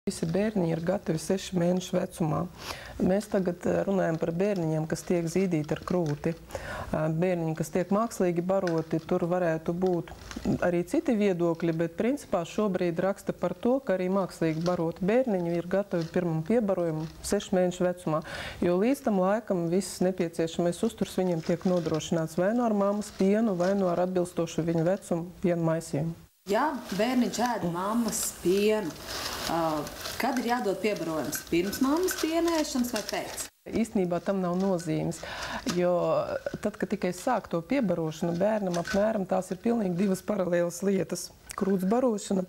Visi bērniņi ir gatavi 6 mēnešu vecumā. Mēs tagad runājam par bērniņiem, kas tiek zīdīti ar krūti. Bērniņi, kas tiek mākslīgi baroti, tur varētu būt arī citi viedokļi, bet principā šobrīd raksta par to, ka arī mākslīgi baroti bērniņi ir gatavi pirmam piebarojumam 6 mēnešu vecumā, jo līdz tam laikam viss nepieciešamais uzturs viņiem tiek nodrošināts vai no ar mammas pienu, vai no ar atbilstošu viņa vecumu pienu maisījumu. Ja bērniņš ēd mammas pienu, kad ir jādod piebarojums? Pirms mammas pienēšanas vai pēc? Īstenībā tam nav nozīmes, jo tad, kad tikai sāk to piebarošanu, bērnam apmēram tās ir pilnīgi divas paralēlas lietas. Krūts barošana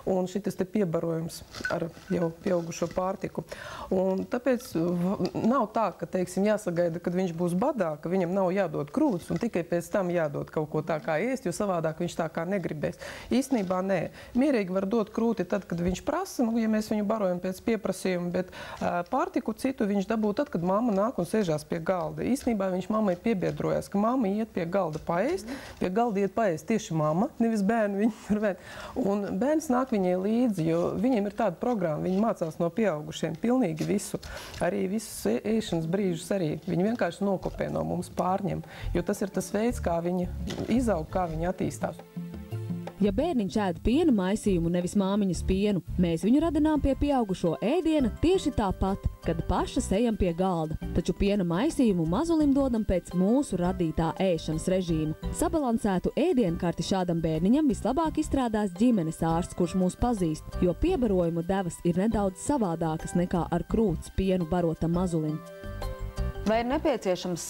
un šitas te piebarojums ar jau pieaugušo pārtiku. Un tāpēc nav tā, ka, teiksim, jāsagaida, kad viņš būs badā, ka viņam nav jādod krūts un tikai pēc tam jādod kaut ko tā kā ēst, jo savādāk viņš tā kā negribēs. Īstenībā nē. Mierīgi var dot krūti tad, kad viņš prasa, ja mēs viņu barojam pēc pieprasījuma, bet pārtiku citu viņš dabū tad, kad mamma nāk un sēžās pie galda. Īstenībā viņš mammai piebiedrojās, ka mamma iet pie galda paēst, pie galda iet paēst tieši mamma, nevis bērni viņu ar vērtu. Un bērns nāk viņai līdzi, jo viņiem ir tāda programma, viņi mācās no pieaugušiem pilnīgi visu. Arī visus ēšanas brīžus arī. Viņi vienkārši nokopē no mums, pārņem, jo tas ir tas veids, kā viņi izaug, kā viņi attīstās. Ja bērniņš ēd piena maisījumu, nevis māmiņas pienu, mēs viņu radinām pie pieaugušo ēdiena tieši tāpat, kad pašas ejam pie galda. Taču piena maisījumu mazulim dodam pēc mūsu radītā ēšanas režīma. Sabalansētu ēdienkarti šādam bērniņam vislabāk izstrādās ģimenes ārsts, kurš mūs pazīst, jo piebarojuma devas ir nedaudz savādākas nekā ar krūts pienu barotam mazulim. Vai ir nepieciešams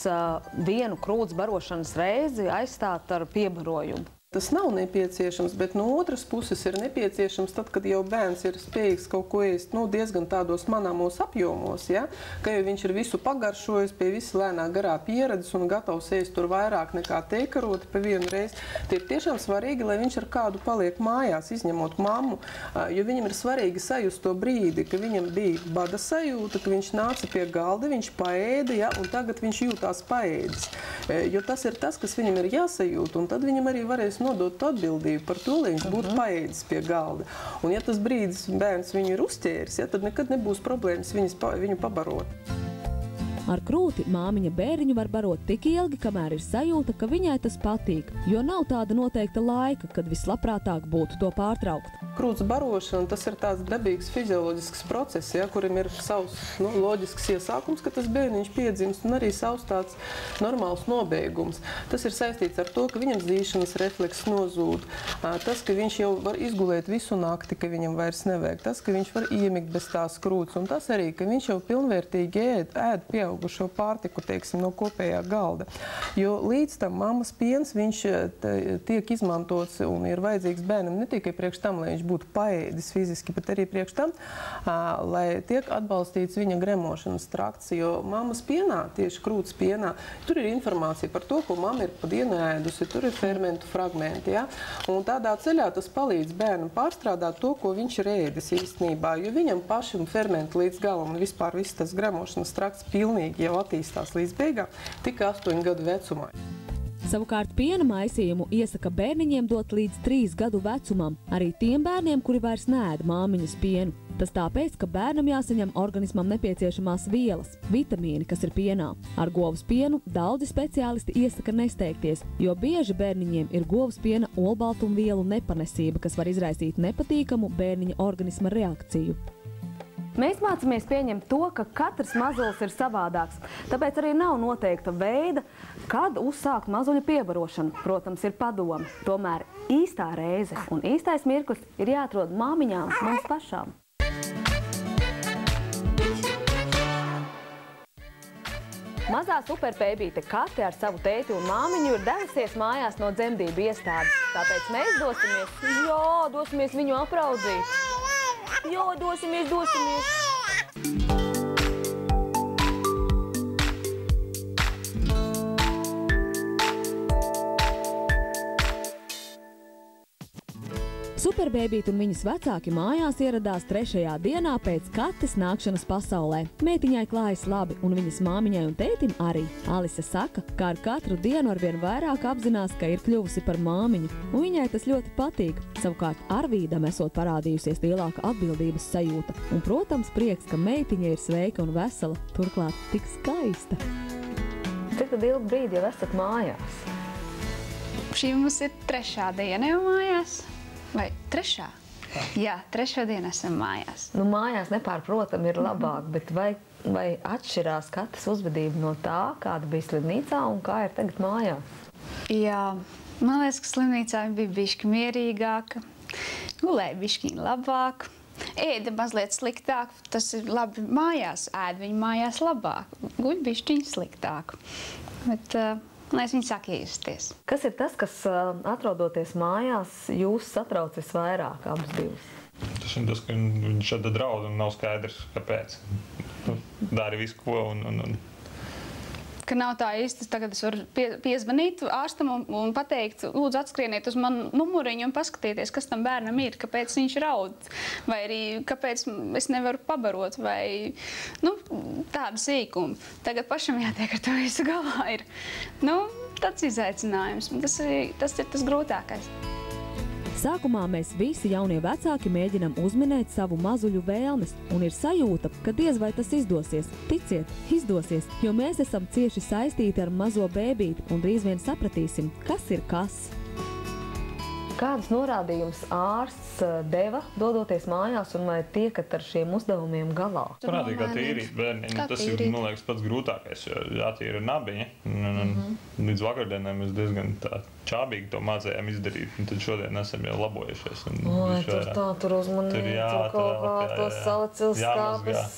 vienu krūts barošanas reizi aizstāt ar piebarojumu? Tas nav nepieciešams, bet no otras puses ir nepieciešams tad, kad jau bērns ir spējīgs kaut ko ēst, diezgan tādos manāmos apjomos, ja? Ka jau viņš ir visu pagaršojis, pie visa lēnā garā pieredzes un gatavs ēst tur vairāk nekā teikaroti pa vienu reizi. Tie ir tiešām svarīgi, lai viņš ar kādu paliek mājās, izņemot mammu, jo viņam ir svarīgi sajust to brīdi, ka viņam bija bada sajūta, ka viņš nāca pie galda, viņš paēda, ja? Un tagad viņš jūtās paēdis. Jo tas ir tas, kas viņam ir jāsajūt, un tad viņam arī varēs nodot atbildību par to, lai viņš būtu paēdis pie galda. Un ja tas brīdis bērns viņu ir uzķēris, ja, tad nekad nebūs problēmas viņu pabarot. Ar krūti māmiņa bērniņu var barot tik ilgi, kamēr ir sajūta, ka viņai tas patīk, jo nav tāda noteikta laika, kad vislabprātāk būtu to pārtraukt. Krūts barošana, tas ir tāds dabīgs fizioloģisks process, ja, kurim ir savs loģisks iesākums, ka tas bērniņš piedzimst, un arī savs tāds normāls nobeigums. Tas ir saistīts ar to, ka viņam zīšanas refleks nozūd, tas, ka viņš jau var izgulēt visu nakti, ka viņam vairs nevajag, tas, ka viņš var iemigt bez tās krūts, un tas arī, ka viņš jau pilnvērtīgi ēd pieaugušo pārtiku, teiksim, no kopējā galda. Jo līdz tam mammas piens, viņš tiek izmantots un ir vajadzīgs bērnam ne tikai priekš tam, lai viņš būtu paēdis fiziski, bet arī priekš tam, lai tiek atbalstīts viņa gremošanas trakts, jo mammas pienā, tieši krūts pienā, tur ir informācija par to, ko mamma ir pa dienu ēdusi, tur ir fermentu fragmenti, ja? Un tādā ceļā tas palīdz bērnam pārstrādāt to, ko viņš ir ēdis īstenībā, jo viņam pašam fermenti līdz galam un vispār viss tas gremošanas trakts pilnīgi jau attīstās līdz beigām, tikai 8 gadu vecumā. Savukārt piena maisījumu iesaka bērniņiem dot līdz 3 gadu vecumam, arī tiem bērniem, kuri vairs neēd māmiņas pienu. Tas tāpēc, ka bērnam jāsaņem organismam nepieciešamās vielas, vitamīni, kas ir pienā. Ar govs pienu daudzi speciālisti iesaka nesteigties, jo bieži bērniņiem ir govs piena olbaltumvielu nepanesība, kas var izraisīt nepatīkamu bērniņa organisma reakciju. Mēs mācāmies pieņemt to, ka katrs mazulis ir savādāks, tāpēc arī nav noteikta veida, kad uzsākt mazuļa piebarošanu. Protams, ir padoma. Tomēr īstā reize un īstais mirklis ir jāatrod māmiņām mums pašām. Mazā superpēbīte Kate ar savu tēti un māmiņu ir devusies mājās no dzemdību iestādes. Tāpēc mēs dosimies viņu apraudzīt. Jā, dosimies! Tomēr bēbīte un viņas vecāki mājās ieradās 3. dienā pēc Kates nākšanas pasaulē. Meitiņai klājas labi, un viņas māmiņai un tētim arī. Alise saka, ka ar katru dienu arvien vairāk apzinās, ka ir kļuvusi par māmiņu, un viņai tas ļoti patīk. Savukārt Arvīdam esot parādījusies lielāka atbildības sajūta, un, protams, prieks, ka meitiņa ir sveika un vesela, turklāt tik skaista. Cik tad ilgu brīdi jau esat mājās? Šī mums ir 3. diena jau mājās. Vai 3? Jā, 3. dienu esam mājās. Nu, mājās nepārprotam ir labāk, bet vai atšķirās Kates uzvedība no tā, kāda bija slimnīcā un kā ir tagad mājās? Jā, man liekas, ka slimnīcā viņa bija bišķi mierīgāka, gulēja bišķiņ labāk, ēda mazliet sliktāk, tas ir labi mājās, ēd viņa mājās labāk, guļ bišķiņ sliktāk. Bet, lai viņi sāk iejusties. Kas ir tas, kas atrodoties mājās, jūs satrauc visvairāk abas divas? Tas ir tas, ka viņš šāda draud un nav skaidrs, kāpēc. Dari visu, ko un... Ka nav tā īsti, tagad es varu piezvanīt ārstam un pateikt, lūdzu atskrieniet uz manu numuriņu un paskatieties, kas tam bērnam ir, kāpēc viņš raud, vai arī kāpēc es nevaru pabarot, vai, nu, tādu sīkumu. Tagad pašam jātiek ar to visu galā ir, nu, tāds izaicinājums. Tas ir tas grūtākais. Sākumā mēs visi jaunie vecāki mēģinam uzminēt savu mazuļu vēlmes, un ir sajūta, ka diez vai tas izdosies. Ticiet, izdosies, jo mēs esam cieši saistīti ar mazo bēbīti un drīz vien sapratīsim, kas ir kas. Kādus norādījumus ārsts deva, dodoties mājās, un vai tiekat ar šiem uzdevumiem galā? Parādīja, kā tīrīt bērniņu. Tas ir, man liekas, pats grūtākais, jo jātīra nabiņa. Līdz vakardienai mēs diezgan tā čābīgi to mācējām izdarīt, un tad šodien esam jau labojušies. Tur uzmanīgi, tur kaut kā tos salicilskāpes,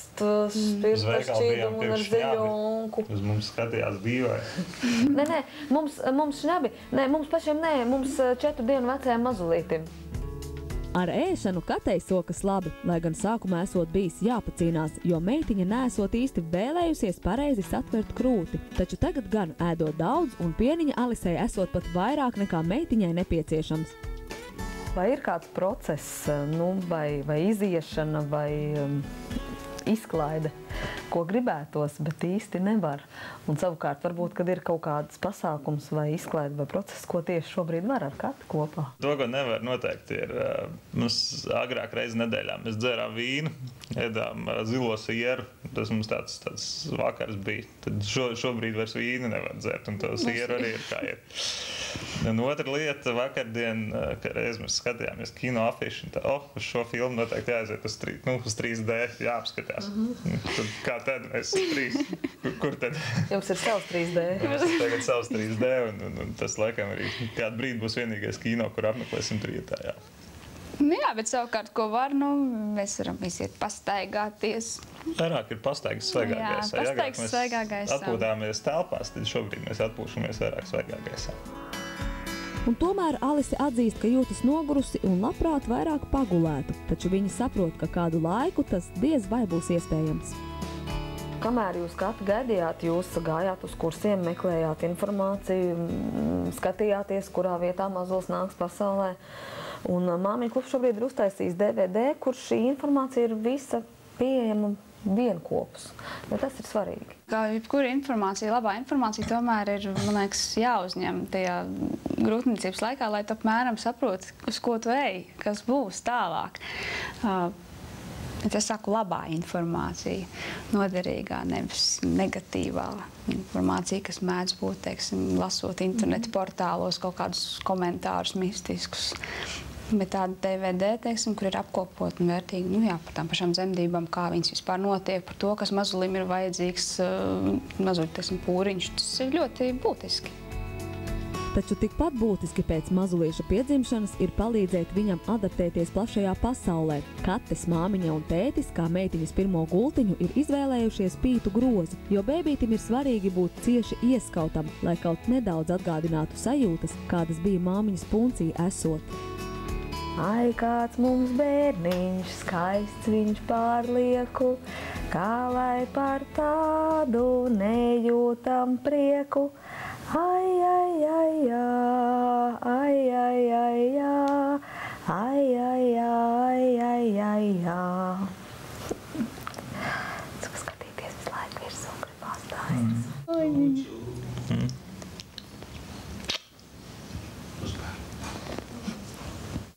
spirs par šķīdumu un ar ziļonku. Uz mums skatījās dīvai. Nē, mums šņabi, mums pašiem nē, mums 4 dienu vecajam mazulītim. Ar ēšanu Katei sokas labi, lai gan sākumā esot bijis jāpacīnās, jo meitiņa neesot īsti vēlējusies pareizi satvert krūti. Taču tagad gan ēdot daudz, un pieniņa Alisei esot pat vairāk nekā meitiņai nepieciešams. Vai ir kāds process, vai iziešana, vai izklaide, ko gribētos, bet īsti nevar? Un savukārt, varbūt, kad ir kaut kāds pasākums vai izklaide vai process, ko tieši šobrīd var ar Kati kopā? To, ko nevar noteikti, ir mums agrāk reizi nedēļā mēs dzērām vīnu, ēdām zilo sieru. Tas mums tāds vakars bija. Tad šobrīd vairs vīnu nevar dzert, un to sieru arī ir kā ir. Un otra lieta, vakardien, kad reiz mēs skatījāmies kino afišu, un tā, uz šo filmu noteikti jāaiziet uz 3D, jāapskatās. Tad, kā tad mēs 3? Kur tad? Jums ir savs 3D. Mums ir tagad savs 3D, un tas laikam arī kādu brīdi būs vienīgais kino, kur apmeklēsim trijotā, jā. Jā, bet savukārt, ko var, mēs varam iziet pastaigāties. Vairāk ir pastaigas svaigā gaisā. Jā, pastaigas svaigā gaisā. Atpūtāmies telpās, tad šobrīd mēs atpūšamies vairāk svaigā gaisā. Un tomēr Alise atzīst, ka jūtas nogurusi un labprāt vairāk pagulētu, taču viņa saprot, ka kādu laiku tas diez vai būs iespējams. Kamēr jūs Kati gaidījāt, jūs gājāt uz kursiem, meklējāt informāciju, skatījāties, kurā vietā mazulis nāks pasaulē. Un Māmiņu klubs šobrīd ir uztaisījis DVD, kur šī informācija ir visa pieejama vienkopus. Bet tas ir svarīgi. Kā jebkura informācija, labā informācija tomēr ir, man liekas, jāuzņem tajā grūtniecības laikā, lai tu apmēram saproti, uz ko tu ej, kas būs tālāk. Es saku labā informācija, noderīgā, nevis negatīvā informācija, kas mēdz būt, teiksim, lasot internetu portālos kaut kādus komentārus mistiskus. Bet tāda DVD, teiksim, kur ir apkopot un vērtīgi, par tām pašām dzemdībām, kā viņas vispār notiek, par to, kas mazulim ir vajadzīgs, mazuļi, teiksim, pūriņš, tas ir ļoti būtiski. Taču tikpat būtiski pēc mazulīša piedzimšanas ir palīdzēt viņam adaptēties plašajā pasaulē. Kates māmiņa un tētis, kā meitiņas pirmo gultiņu, ir izvēlējušies pītu grozi, jo bēbītim ir svarīgi būt cieši ieskautam, lai kaut nedaudz atgādinātu sajūtas, kādas bija māmiņas puncī esot. Ai, kāds mums bērniņš, skaists viņš pārlieku, kā lai par tādu nejūtam prieku. Ai, ai, ai, jā, ai, ai, ai, jā, Ai, ai, ai, ai, ai, ai. Tu skatīties visu laiku virsū, gribās tājas.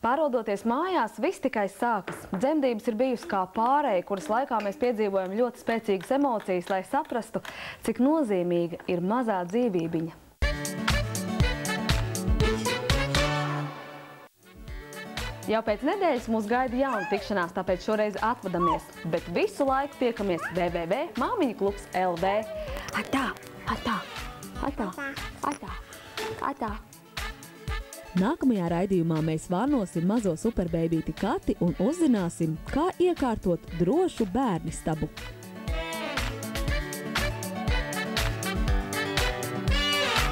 Pārvaldoties mājās, viss tikai sākas. Dzemdības ir bijusi kā pārēja, kuras laikā mēs piedzīvojam ļoti spēcīgas emocijas, lai saprastu, cik nozīmīga ir mazā dzīvībiņa. Jau pēc nedēļas mūs gaida jauna tikšanās, tāpēc šoreiz atvadamies, bet visu laiku tiekamies www.māmiņaklubs.lv. Atā, atā, atā, atā, atā. Nākamajā raidījumā mēs vārnosim mazo superbeibīti Kati un uzzināsim, kā iekārtot drošu bērnistabu.